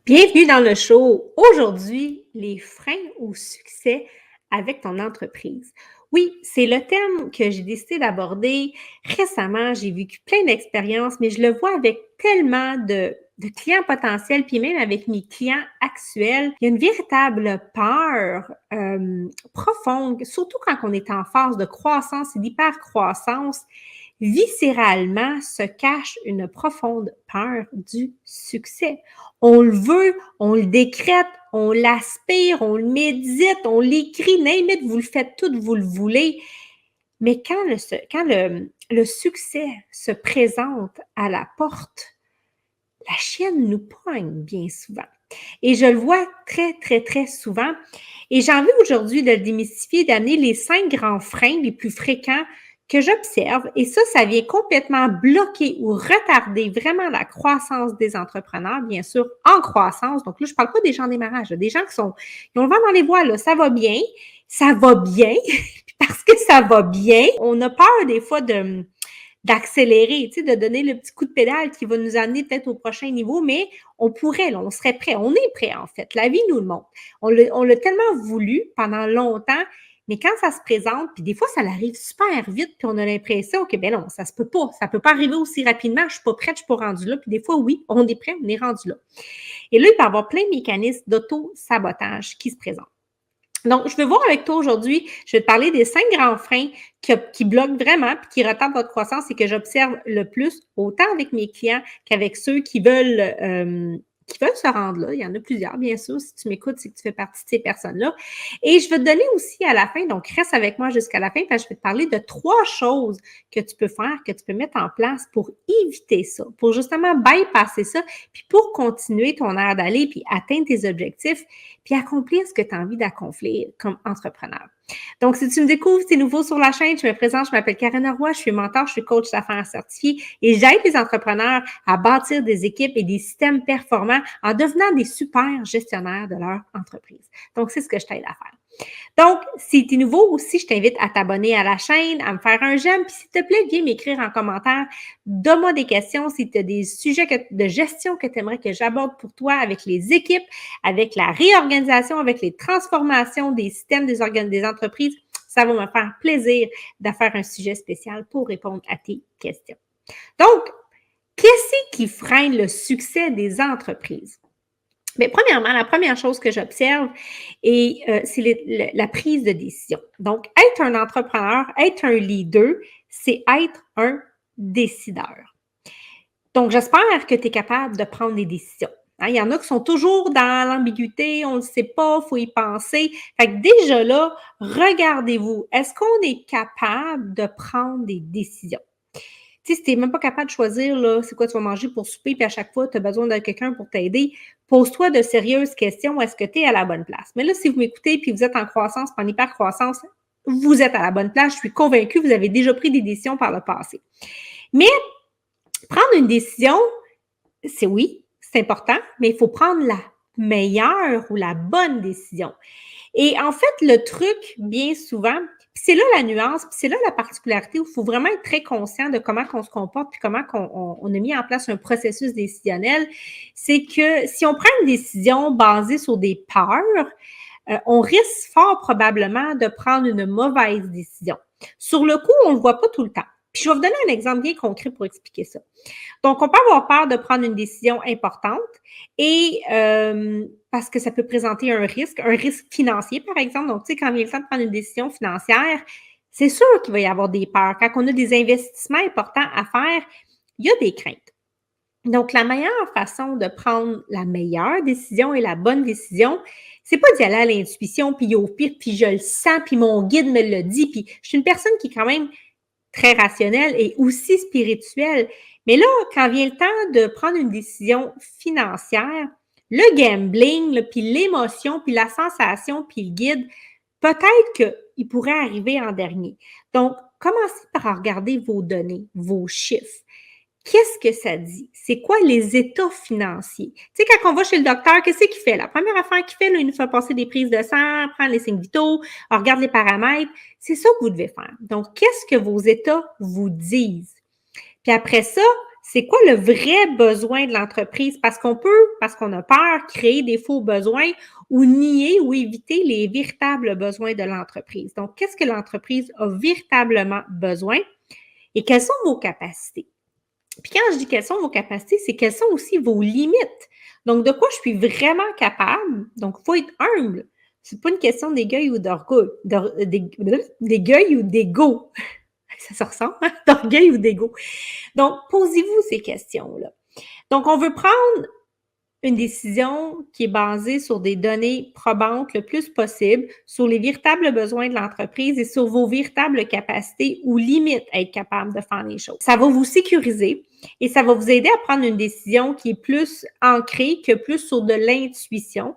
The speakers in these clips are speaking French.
Bienvenue dans le show. Aujourd'hui, les freins au succès avec ton entreprise. Oui, c'est le thème que j'ai décidé d'aborder récemment. J'ai vécu plein d'expériences, mais je le vois avec tellement de clients potentiels, puis même avec mes clients actuels. Il y a une véritable peur profonde, surtout quand on est en phase de croissance et d'hypercroissance. Viscéralement se cache une profonde peur du succès. On le veut, on le décrète, on l'aspire, on le médite, on l'écrit, n'importe, vous le faites tout, vous le voulez. Mais quand le succès se présente à la porte, la chienne nous poigne bien souvent. Et je le vois très, très, très souvent. Et j'ai envie aujourd'hui de le démystifier, d'amener les 5 grands freins les plus fréquents que j'observe. Et ça vient complètement bloquer ou retarder vraiment la croissance des entrepreneurs, bien sûr, en croissance. Donc là, je ne parle pas des gens en démarrage, des gens qui ont le vent dans les voiles, là, ça va bien, parce que ça va bien. On a peur des fois d'accélérer, tu sais, de donner le petit coup de pédale qui va nous amener peut-être au prochain niveau, mais on pourrait, là, on serait prêt. On est prêt, en fait. La vie nous le montre. On l'a tellement voulu pendant longtemps, mais quand ça se présente, puis des fois, ça arrive super vite, puis on a l'impression que, ben non, ça se peut pas. Ça peut pas arriver aussi rapidement. Je suis pas prête, je suis pas rendue là. Puis des fois, oui, on est prêt, on est rendu là. Et là, il peut y avoir plein de mécanismes d'auto-sabotage qui se présentent. Donc, je veux voir avec toi aujourd'hui, je vais te parler des 5 grands freins qui bloquent vraiment et qui retardent votre croissance et que j'observe le plus, autant avec mes clients qu'avec ceux qui veulent se rendre là. Il y en a plusieurs, bien sûr. Si tu m'écoutes, c'est que tu fais partie de ces personnes-là. Et je vais te donner aussi à la fin, donc reste avec moi jusqu'à la fin, parce que je vais te parler de 3 choses que tu peux faire, que tu peux mettre en place pour éviter ça, pour justement bypasser ça, puis pour continuer ton air d'aller, puis atteindre tes objectifs, puis accomplir ce que tu as envie d'accomplir comme entrepreneur. Donc, si tu me découvres, c'est nouveau sur la chaîne, je me présente, je m'appelle Karine Roy, je suis mentor, je suis coach d'affaires certifié et j'aide les entrepreneurs à bâtir des équipes et des systèmes performants en devenant des super gestionnaires de leur entreprise. Donc, c'est ce que je t'aide à faire. Donc, si tu es nouveau aussi, je t'invite à t'abonner à la chaîne, à me faire un j'aime, puis s'il te plaît, viens m'écrire en commentaire. Donne-moi des questions si tu as des sujets de gestion que tu aimerais que j'aborde pour toi avec les équipes, avec la réorganisation, avec les transformations des systèmes des entreprises. Ça va me faire plaisir de faire un sujet spécial pour répondre à tes questions. Donc, qu'est-ce qui freine le succès des entreprises? Bien, premièrement, la première chose que j'observe, c'est la prise de décision. Donc, être un entrepreneur, être un leader, c'est être un décideur. Donc, j'espère que tu es capable de prendre des décisions. Hein, il y en a qui sont toujours dans l'ambiguïté, on ne sait pas, il faut y penser. Fait que déjà là, regardez-vous, est-ce qu'on est capable de prendre des décisions? Tu sais, si tu n'es même pas capable de choisir, là, c'est quoi tu vas manger pour souper, puis à chaque fois, tu as besoin de quelqu'un pour t'aider, pose-toi de sérieuses questions. Est-ce que tu es à la bonne place? Mais là, si vous m'écoutez puis vous êtes en croissance, en hyper-croissance, vous êtes à la bonne place. Je suis convaincue, vous avez déjà pris des décisions par le passé. Mais prendre une décision, c'est oui, c'est important, mais il faut prendre la meilleure ou la bonne décision. Et en fait, le truc, bien souvent, puis c'est là la nuance, puis c'est là la particularité où il faut vraiment être très conscient de comment on se comporte, puis comment on a mis en place un processus décisionnel, c'est que si on prend une décision basée sur des peurs, on risque fort probablement de prendre une mauvaise décision. Sur le coup, on ne le voit pas tout le temps. Puis je vais vous donner un exemple bien concret pour expliquer ça. Donc, on peut avoir peur de prendre une décision importante et parce que ça peut présenter un risque financier, par exemple. Donc, tu sais, quand il vient le temps de prendre une décision financière, c'est sûr qu'il va y avoir des peurs. Quand on a des investissements importants à faire, il y a des craintes. Donc, la meilleure façon de prendre la meilleure décision et la bonne décision, c'est pas d'y aller à l'intuition, puis au pire, puis je le sens, puis mon guide me le dit, puis je suis une personne qui est quand même très rationnelle et aussi spirituelle. Mais là, quand vient le temps de prendre une décision financière, le gambling, puis l'émotion, puis la sensation, puis le guide, peut-être qu'il pourrait arriver en dernier. Donc, commencez par regarder vos données, vos chiffres. Qu'est-ce que ça dit? C'est quoi les états financiers? Tu sais, quand on va chez le docteur, qu'est-ce qu'il fait? La première affaire qu'il fait, là, il nous fait passer des prises de sang, prendre les signes vitaux, on regarde les paramètres. C'est ça que vous devez faire. Donc, qu'est-ce que vos états vous disent? Puis après ça, c'est quoi le vrai besoin de l'entreprise? Parce qu'on a peur, créer des faux besoins ou nier ou éviter les véritables besoins de l'entreprise. Donc, qu'est-ce que l'entreprise a véritablement besoin et quelles sont vos capacités? Puis quand je dis quelles sont vos capacités, c'est quelles sont aussi vos limites. Donc, de quoi je suis vraiment capable? Donc, il faut être humble. C'est pas une question d'égueil ou d'orgueil, d'égueil ou d'ego. Ça se ressemble, hein? D'orgueil ou d'ego. Donc, posez-vous ces questions-là. Donc, on veut prendre une décision qui est basée sur des données probantes le plus possible, sur les véritables besoins de l'entreprise et sur vos véritables capacités ou limites à être capable de faire les choses. Ça va vous sécuriser et ça va vous aider à prendre une décision qui est plus ancrée que plus sur de l'intuition.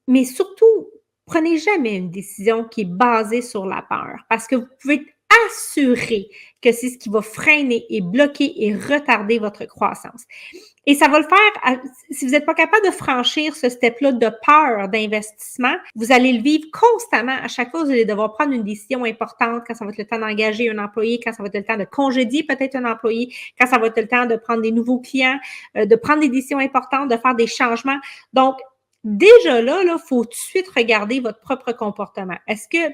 Mais surtout, prenez jamais une décision qui est basée sur la peur parce que vous pouvez être assuré que c'est ce qui va freiner et bloquer et retarder votre croissance. Et ça va le faire, si vous n'êtes pas capable de franchir ce step-là de peur d'investissement, vous allez le vivre constamment. À chaque fois, vous allez devoir prendre une décision importante quand ça va être le temps d'engager un employé, quand ça va être le temps de congédier peut-être un employé, quand ça va être le temps de prendre des nouveaux clients, de prendre des décisions importantes, de faire des changements. Donc, déjà là, faut tout de suite regarder votre propre comportement.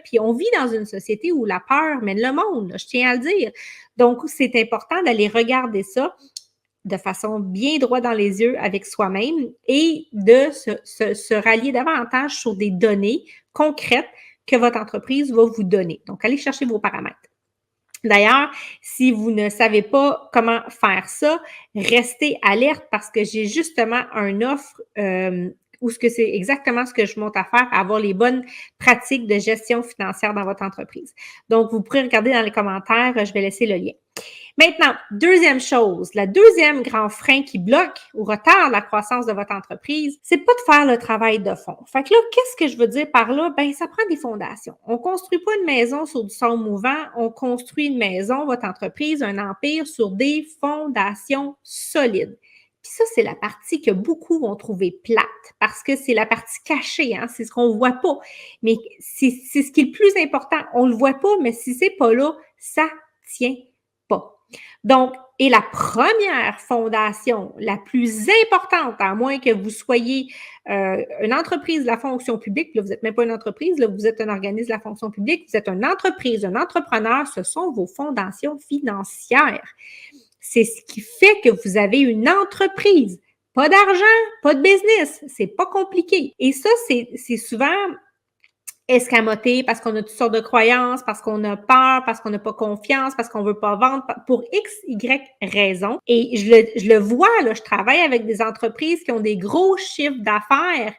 Puis on vit dans une société où la peur mène le monde, là, je tiens à le dire. Donc, c'est important d'aller regarder ça de façon bien droit dans les yeux avec soi-même et de se rallier davantage sur des données concrètes que votre entreprise va vous donner. Donc, allez chercher vos paramètres. D'ailleurs, si vous ne savez pas comment faire ça, restez alerte parce que j'ai justement une offre où ce que c'est exactement ce que je monte à faire, à avoir les bonnes pratiques de gestion financière dans votre entreprise. Donc, vous pourrez regarder dans les commentaires, je vais laisser le lien. Maintenant, deuxième chose, le deuxième grand frein qui bloque ou retarde la croissance de votre entreprise, c'est pas de faire le travail de fond. Fait que là, qu'est-ce que je veux dire par là? Ben, ça prend des fondations. On construit pas une maison sur du sol mouvant, on construit une maison, votre entreprise, un empire sur des fondations solides. Puis ça, c'est la partie que beaucoup vont trouver plate parce que c'est la partie cachée, hein? C'est ce qu'on voit pas. Mais c'est ce qui est le plus important. On le voit pas, mais si c'est pas là, ça tient pas. Donc, et la première fondation, la plus importante, à moins que vous soyez une entreprise de la fonction publique, là, vous n'êtes même pas une entreprise, là, vous êtes un organisme de la fonction publique, vous êtes une entreprise, un entrepreneur, ce sont vos fondations financières. C'est ce qui fait que vous avez une entreprise. Pas d'argent, pas de business. C'est pas compliqué. Et ça, c'est souvent escamoté parce qu'on a toutes sortes de croyances, parce qu'on a peur, parce qu'on n'a pas confiance, parce qu'on veut pas vendre, pour X, Y raisons. Et je le vois, là, je travaille avec des entreprises qui ont des gros chiffres d'affaires,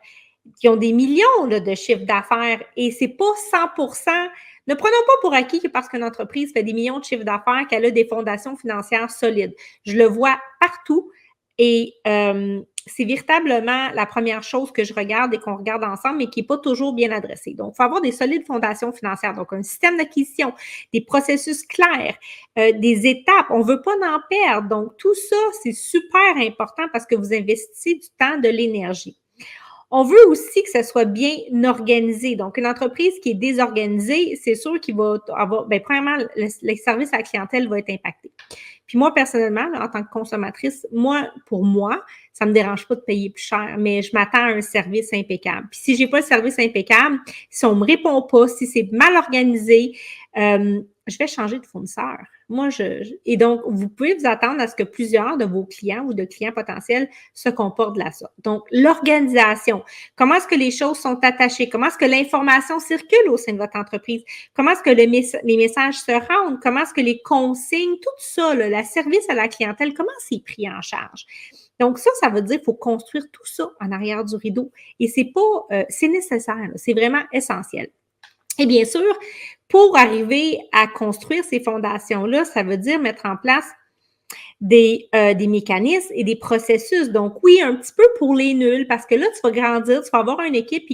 qui ont des millions là, de chiffres d'affaires et c'est pas 100%. Ne prenons pas pour acquis que parce qu'une entreprise fait des millions de chiffres d'affaires, qu'elle a des fondations financières solides. Je le vois partout et c'est véritablement la première chose que je regarde et qu'on regarde ensemble, mais qui n'est pas toujours bien adressée. Donc, il faut avoir des solides fondations financières, donc un système d'acquisition, des processus clairs, des étapes. On ne veut pas en perdre. Donc, tout ça, c'est super important parce que vous investissez du temps, de l'énergie. On veut aussi que ça soit bien organisé. Donc, une entreprise qui est désorganisée, c'est sûr qu'il va avoir, bien, premièrement, le service à la clientèle va être impacté. Puis moi, personnellement, là, en tant que consommatrice, pour moi, ça me dérange pas de payer plus cher, mais je m'attends à un service impeccable. Puis si j'ai pas le service impeccable, si on me répond pas, si c'est mal organisé, je vais changer de fournisseur. Et donc, vous pouvez vous attendre à ce que plusieurs de vos clients ou de clients potentiels se comportent de la sorte. Donc, l'organisation, comment est-ce que les choses sont attachées? Comment est-ce que l'information circule au sein de votre entreprise? Comment est-ce que les messages se rendent? Comment est-ce que les consignes, tout ça, là, le service à la clientèle, comment c'est pris en charge? Donc, ça veut dire qu'il faut construire tout ça en arrière du rideau. Et c'est nécessaire, c'est vraiment essentiel. Et bien sûr, pour arriver à construire ces fondations-là, ça veut dire mettre en place des mécanismes et des processus. Donc, oui, un petit peu pour les nuls, parce que là, tu vas grandir, tu vas avoir une équipe,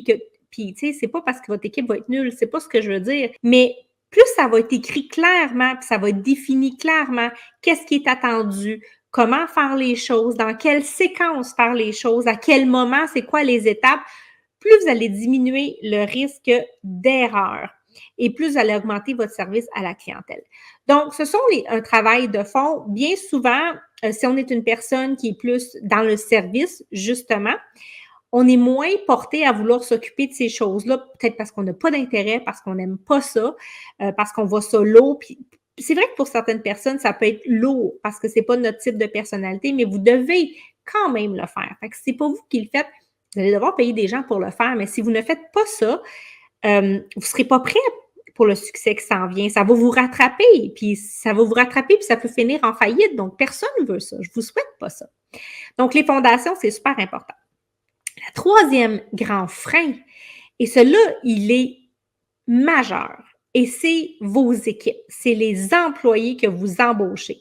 puis tu sais, c'est pas parce que votre équipe va être nulle, c'est pas ce que je veux dire, mais plus ça va être écrit clairement, puis ça va être défini clairement, qu'est-ce qui est attendu, comment faire les choses, dans quelle séquence faire les choses, à quel moment, c'est quoi les étapes, plus vous allez diminuer le risque d'erreur. et plus vous allez augmenter votre service à la clientèle. Donc, ce sont un travail de fond. Bien souvent, si on est une personne qui est plus dans le service, justement, on est moins porté à vouloir s'occuper de ces choses-là, peut-être parce qu'on n'a pas d'intérêt, parce qu'on n'aime pas ça, parce qu'on voit ça lourd. Puis c'est vrai que pour certaines personnes, ça peut être lourd parce que c'est pas notre type de personnalité, mais vous devez quand même le faire. Fait que si c'est pas vous qui le faites, vous allez devoir payer des gens pour le faire, mais si vous ne faites pas ça, vous serez pas prêt pour le succès qui s'en vient. Ça va vous rattraper, puis ça peut finir en faillite. Donc, personne ne veut ça. Je vous souhaite pas ça. Donc, les fondations, c'est super important. Le troisième grand frein, et celui-là, il est majeur, et c'est vos équipes, c'est les employés que vous embauchez.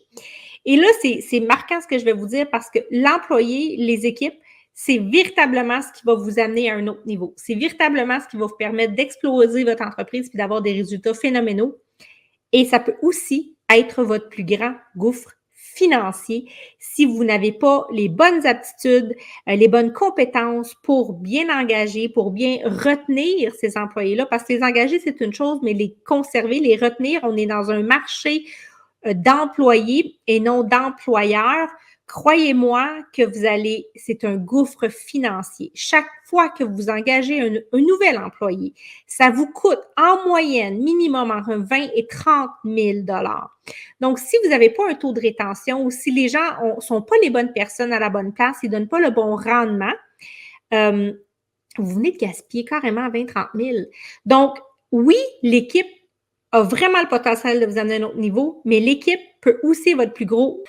Et là, c'est marquant ce que je vais vous dire parce que l'employé, les équipes, c'est véritablement ce qui va vous amener à un autre niveau. C'est véritablement ce qui va vous permettre d'exploser votre entreprise et d'avoir des résultats phénoménaux. Et ça peut aussi être votre plus grand gouffre financier si vous n'avez pas les bonnes aptitudes, les bonnes compétences pour bien engager, pour bien retenir ces employés-là. Parce que les engager, c'est une chose, mais les conserver, les retenir, on est dans un marché d'employés et non d'employeurs. Croyez-moi que c'est un gouffre financier. Chaque fois que vous engagez un nouvel employé, ça vous coûte en moyenne minimum entre 20 et 30 000 dollars. Donc, si vous n'avez pas un taux de rétention ou si les gens ne sont pas les bonnes personnes à la bonne place, ils ne donnent pas le bon rendement, vous venez de gaspiller carrément 20-30 000. Donc, oui, l'équipe a vraiment le potentiel de vous amener à un autre niveau, mais l'équipe peut aussi être votre plus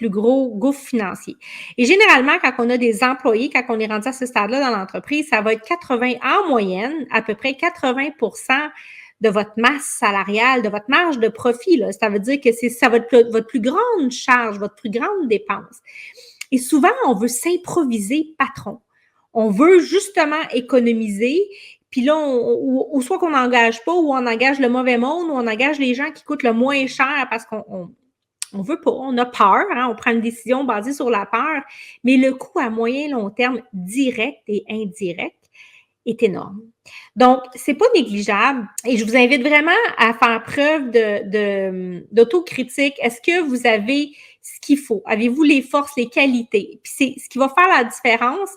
gros gouffre financier. Et généralement, quand on a des employés, quand on est rendu à ce stade-là dans l'entreprise, ça va être 80 en moyenne, à peu près 80% de votre masse salariale, de votre marge de profit. Là. Ça veut dire que ça va être votre plus grande charge, votre plus grande dépense. Et souvent, on veut s'improviser patron. On veut justement économiser. Puis là, ou soit qu'on n'engage pas, ou on engage le mauvais monde, ou on engage les gens qui coûtent le moins cher parce qu'on veut pas, on a peur, hein, on prend une décision basée sur la peur, mais le coût à moyen et long terme, direct et indirect, est énorme. Donc, c'est pas négligeable et je vous invite vraiment à faire preuve d'autocritique. Est-ce que vous avez ce qu'il faut? Avez-vous les forces, les qualités? Puis c'est ce qui va faire la différence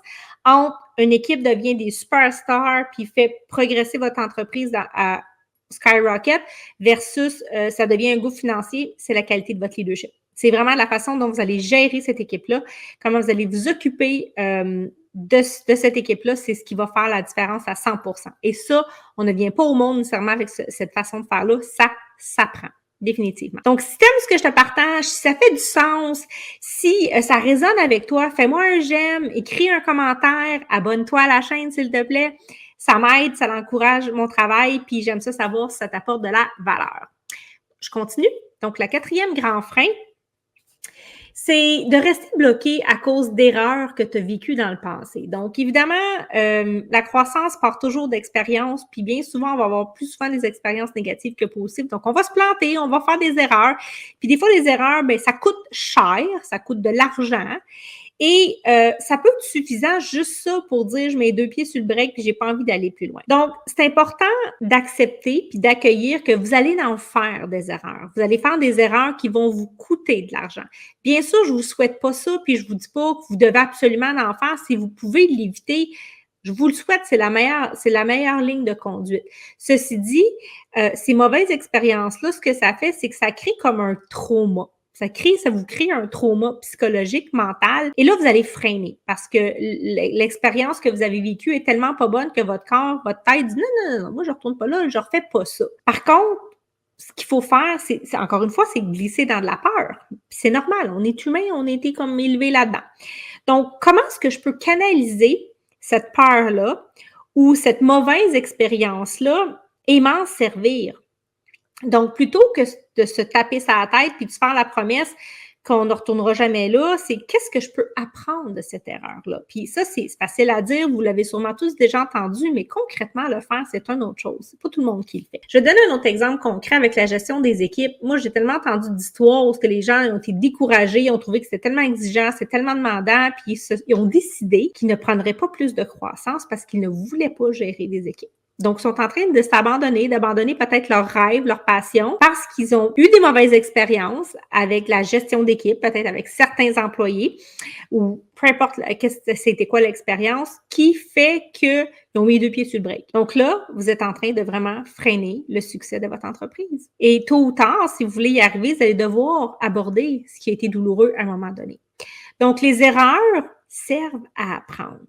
entre une équipe devient des superstars puis fait progresser votre entreprise à skyrocket versus ça devient un gouffre financier, c'est la qualité de votre leadership. C'est vraiment la façon dont vous allez gérer cette équipe-là, comment vous allez vous occuper de cette équipe-là, c'est ce qui va faire la différence à 100%. Et ça, on ne vient pas au monde nécessairement avec cette façon de faire-là, ça s'apprend. Définitivement. Donc, si tu aimes ce que je te partage, si ça fait du sens, si ça résonne avec toi, fais-moi un j'aime, écris un commentaire, abonne-toi à la chaîne, s'il te plaît. Ça m'aide, ça encourage mon travail, puis j'aime ça savoir si ça t'apporte de la valeur. Je continue. Donc, le quatrième grand frein, c'est de rester bloqué à cause d'erreurs que tu as vécues dans le passé. Donc, évidemment, la croissance part toujours d'expériences, puis bien souvent, on va avoir plus souvent des expériences négatives que positives. Donc, on va se planter, on va faire des erreurs. Puis des fois, les erreurs, ben ça coûte cher, ça coûte de l'argent. Et ça peut être suffisant juste ça pour dire je mets 2 pieds sur le break puis j'ai pas envie d'aller plus loin. Donc, c'est important d'accepter puis d'accueillir que vous allez en faire des erreurs. Vous allez faire des erreurs qui vont vous coûter de l'argent. Bien sûr, je vous souhaite pas ça puis je vous dis pas que vous devez absolument en faire. Si vous pouvez l'éviter, je vous le souhaite, c'est la meilleure ligne de conduite. Ceci dit, ces mauvaises expériences-là, ce que ça fait, c'est que ça crée comme un trauma. Ça vous crée un trauma psychologique, mental. Et là, vous allez freiner parce que l'expérience que vous avez vécue est tellement pas bonne que votre corps, votre tête dit non, moi, je retourne pas là, je refais pas ça. Par contre, ce qu'il faut faire, c'est encore une fois, c'est glisser dans de la peur. C'est normal, on est humain, on a été comme élevé là-dedans. Donc, comment est-ce que je peux canaliser cette peur-là ou cette mauvaise expérience-là et m'en servir? Donc, plutôt que de se taper sa tête puis de se faire la promesse qu'on ne retournera jamais là, c'est qu'est-ce que je peux apprendre de cette erreur-là? Puis ça, c'est facile à dire, vous l'avez sûrement tous déjà entendu, mais concrètement, le faire, c'est une autre chose. C'est pas tout le monde qui le fait. Je vais donner un autre exemple concret avec la gestion des équipes. Moi, j'ai tellement entendu d'histoires où les gens ont été découragés, ils ont trouvé que c'était tellement exigeant, c'était tellement demandant, puis ils ont décidé qu'ils ne prendraient pas plus de croissance parce qu'ils ne voulaient pas gérer des équipes. Donc, ils sont en train de s'abandonner, d'abandonner peut-être leurs rêves, leurs passions, parce qu'ils ont eu des mauvaises expériences avec la gestion d'équipe, peut-être avec certains employés, ou peu importe c'était quoi l'expérience, qui fait qu'ils ont mis 2 pieds sur le break. Donc là, vous êtes en train de vraiment freiner le succès de votre entreprise. Et tôt ou tard, si vous voulez y arriver, vous allez devoir aborder ce qui a été douloureux à un moment donné. Donc, les erreurs servent à apprendre.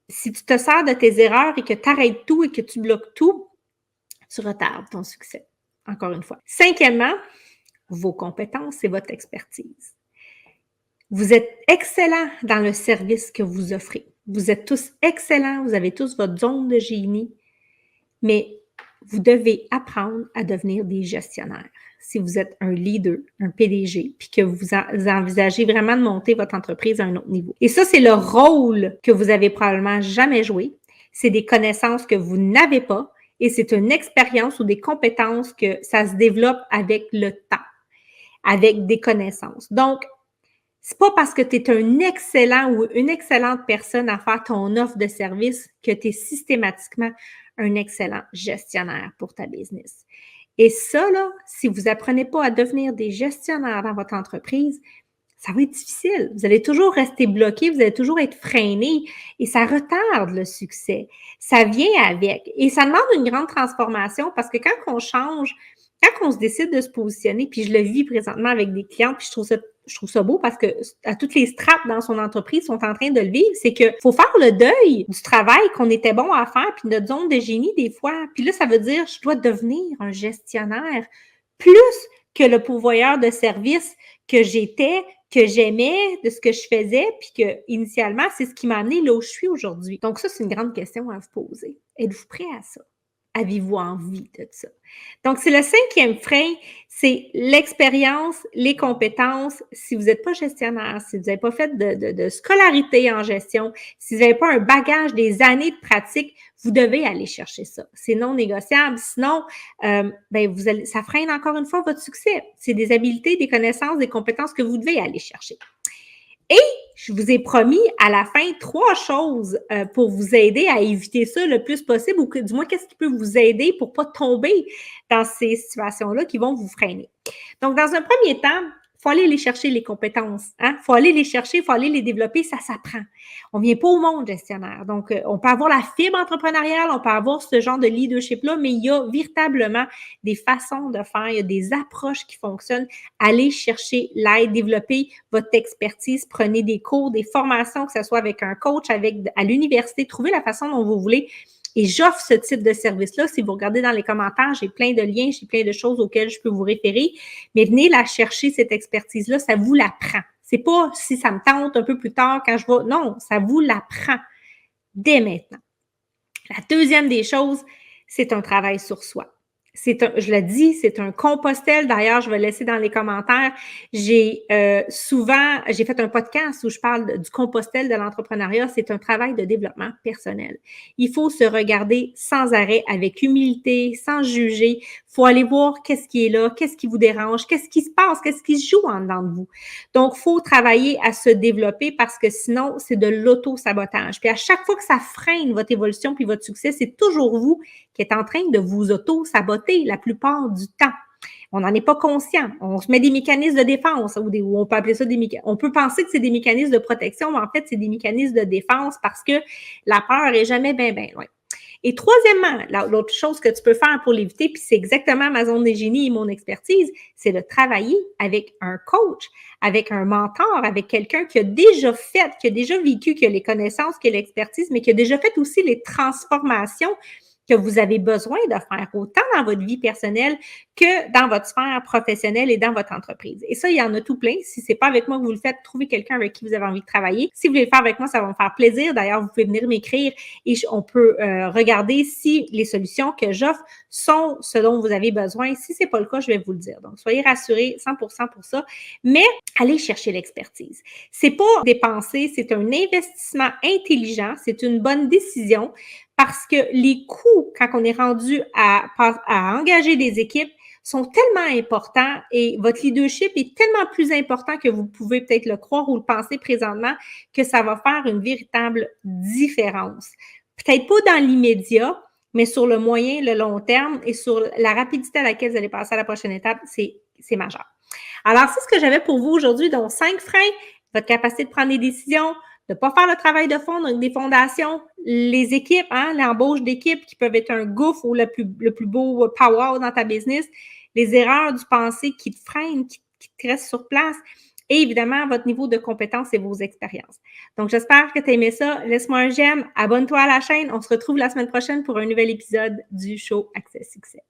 Si tu te sers de tes erreurs et que tu arrêtes tout et que tu bloques tout, tu retardes ton succès, encore une fois. Cinquièmement, vos compétences et votre expertise. Vous êtes excellent dans le service que vous offrez. Vous êtes tous excellents, vous avez tous votre zone de génie, mais vous devez apprendre à devenir des gestionnaires. Si vous êtes un leader, un PDG, puis que vous envisagez vraiment de monter votre entreprise à un autre niveau. Et ça, c'est le rôle que vous avez probablement jamais joué. C'est des connaissances que vous n'avez pas et c'est une expérience ou des compétences que ça se développe avec le temps, avec des connaissances. Donc, c'est pas parce que tu es un excellent ou une excellente personne à faire ton offre de service que tu es systématiquement un excellent gestionnaire pour ta business. Et ça, là, si vous apprenez pas à devenir des gestionnaires dans votre entreprise, ça va être difficile. Vous allez toujours rester bloqué, vous allez toujours être freiné et ça retarde le succès. Ça vient avec. Et ça demande une grande transformation parce que quand on change, quand on se décide de se positionner, puis je le vis présentement avec des clients, puis je trouve ça beau parce que à toutes les strates dans son entreprise sont en train de le vivre, c'est que faut faire le deuil du travail qu'on était bon à faire, puis notre zone de génie des fois. Puis là, ça veut dire je dois devenir un gestionnaire plus que le pourvoyeur de services que j'étais, que j'aimais, de ce que je faisais, puis que initialement, c'est ce qui m'a amené là où je suis aujourd'hui. Donc ça, c'est une grande question à vous poser. Êtes-vous prêt à ça? Avez-vous envie de ça? Donc, c'est le cinquième frein, c'est l'expérience, les compétences. Si vous n'êtes pas gestionnaire, si vous n'avez pas fait de scolarité en gestion, si vous n'avez pas un bagage des années de pratique, vous devez aller chercher ça. C'est non négociable. Sinon, ça freine encore une fois votre succès. C'est des habiletés, des connaissances, des compétences que vous devez aller chercher. Et je vous ai promis à la fin 3 choses pour vous aider à éviter ça le plus possible ou que, du moins, qu'est-ce qui peut vous aider pour ne pas tomber dans ces situations-là qui vont vous freiner. Donc, dans un premier temps, il faut aller les chercher, les compétences. Il faut aller les chercher, il faut aller les développer, ça s'apprend. On ne vient pas au monde gestionnaire. Donc, on peut avoir la fibre entrepreneuriale, on peut avoir ce genre de leadership-là, mais il y a véritablement des façons de faire, il y a des approches qui fonctionnent. Allez chercher l'aide, développer votre expertise, prenez des cours, des formations, que ce soit avec un coach, à l'université, trouvez la façon dont vous voulez. Et j'offre ce type de service-là. Si vous regardez dans les commentaires, j'ai plein de liens, j'ai plein de choses auxquelles je peux vous référer. Mais venez la chercher, cette expertise-là, ça vous l'apprend. C'est pas si ça me tente un peu plus tard quand je vais. Non, ça vous l'apprend dès maintenant. La deuxième des choses, c'est un travail sur soi. Je le dis, c'est un compostel. D'ailleurs, je vais laisser dans les commentaires. J'ai fait un podcast où je parle du compostel de l'entrepreneuriat. C'est un travail de développement personnel. Il faut se regarder sans arrêt, avec humilité, sans juger. Il faut aller voir qu'est-ce qui est là, qu'est-ce qui vous dérange, qu'est-ce qui se passe, qu'est-ce qui se joue en dedans de vous. Donc, il faut travailler à se développer parce que sinon, c'est de l'auto-sabotage. Puis à chaque fois que ça freine votre évolution puis votre succès, c'est toujours vous qui êtes en train de vous auto-saboter la plupart du temps. On n'en est pas conscient. On se met des mécanismes de défense ou on peut appeler ça des mécanismes. On peut penser que c'est des mécanismes de protection, mais en fait, c'est des mécanismes de défense parce que la peur est jamais bien loin. Et troisièmement, l'autre chose que tu peux faire pour l'éviter, puis c'est exactement ma zone de génie et mon expertise, c'est de travailler avec un coach, avec un mentor, avec quelqu'un qui a déjà fait, qui a déjà vécu, qui a les connaissances, qui a l'expertise, mais qui a déjà fait aussi les transformations que vous avez besoin de faire, autant dans votre vie personnelle que dans votre sphère professionnelle et dans votre entreprise. Et ça, il y en a tout plein. Si c'est pas avec moi que vous le faites, trouvez quelqu'un avec qui vous avez envie de travailler. Si vous voulez le faire avec moi, ça va me faire plaisir. D'ailleurs, vous pouvez venir m'écrire et on peut regarder si les solutions que j'offre sont ce dont vous avez besoin. Si c'est pas le cas, je vais vous le dire. Donc, soyez rassurés 100% pour ça. Mais allez chercher l'expertise. C'est pas dépenser, c'est un investissement intelligent, c'est une bonne décision. Parce que les coûts, quand on est rendu à engager des équipes, sont tellement importants et votre leadership est tellement plus important que vous pouvez peut-être le croire ou le penser présentement que ça va faire une véritable différence. Peut-être pas dans l'immédiat, mais sur le moyen, le long terme et sur la rapidité à laquelle vous allez passer à la prochaine étape, c'est majeur. Alors, c'est ce que j'avais pour vous aujourd'hui. Donc, 5 freins, votre capacité de prendre des décisions, de ne pas faire le travail de fond, donc des fondations, les équipes, hein, l'embauche d'équipes qui peuvent être un gouffre ou le plus beau power dans ta business, les erreurs du passé qui te freinent, qui te restent sur place, et évidemment, votre niveau de compétence et vos expériences. Donc, j'espère que tu as aimé ça. Laisse-moi un j'aime, abonne-toi à la chaîne. On se retrouve la semaine prochaine pour un nouvel épisode du show Accès Succès.